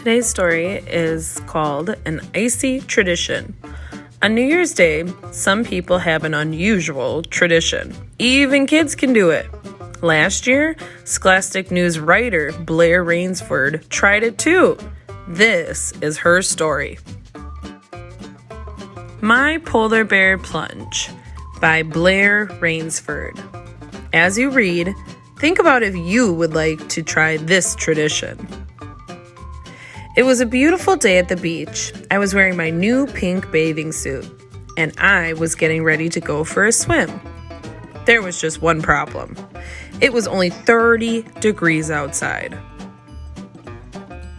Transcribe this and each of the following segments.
Today's story is called An Icy Tradition. On New Year's Day, some people have an unusual tradition. Even kids can do it. Last year, Scholastic News writer Blair Rainsford tried it too. This is her story. My Polar Bear Plunge by Blair Rainsford. As you read, think about if you would like to try this tradition. It was a beautiful day at the beach. I was wearing my new pink bathing suit, and I was getting ready to go for a swim. There was just one problem. It was only 30 degrees outside.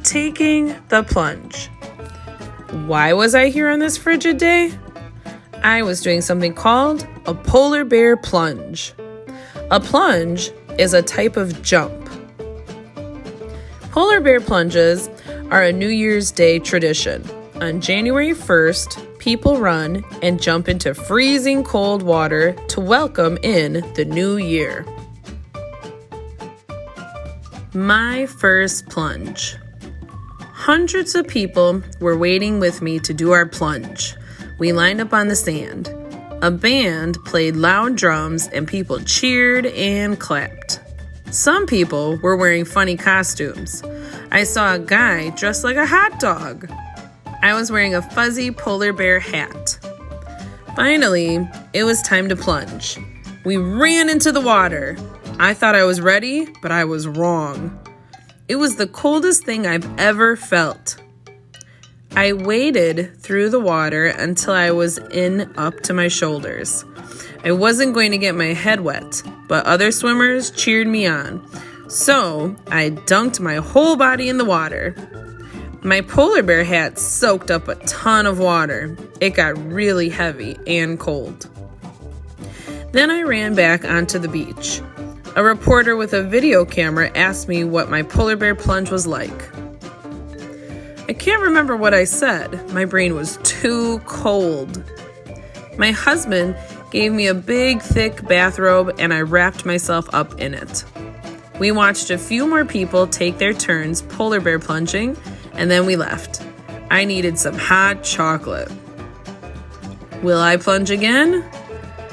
Taking the plunge. Why was I here on this frigid day? I was doing something called a polar bear plunge. A plunge is a type of jump. Polar bear plunges are a New Year's Day tradition. On January 1st, people run and jump into freezing cold water to welcome in the new year. My first plunge. Hundreds of people were waiting with me to do our plunge. We lined up on the sand. A band played loud drums and people cheered and clapped. Some people were wearing funny costumes. I saw a guy dressed like a hot dog. I was wearing a fuzzy polar bear hat. Finally, it was time to plunge. We ran into the water. I thought I was ready, but I was wrong. It was the coldest thing I've ever felt. I waded through the water until I was in up to my shoulders. I wasn't going to get my head wet, but other swimmers cheered me on. So I dunked my whole body in the water. My polar bear hat soaked up a ton of water. It got really heavy and cold. Then I ran back onto the beach. A reporter with a video camera asked me what my polar bear plunge was like. I can't remember what I said. My brain was too cold. My husband gave me a big, thick bathrobe and I wrapped myself up in it. We watched a few more people take their turns polar bear plunging, and then we left. I needed some hot chocolate. Will I plunge again?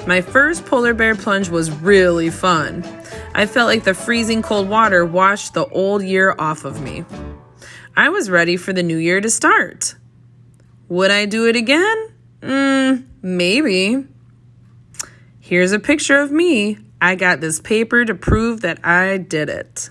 My first polar bear plunge was really fun. I felt like the freezing cold water washed the old year off of me. I was ready for the new year to start. Would I do it again? Maybe. Here's a picture of me. I got this paper to prove that I did it.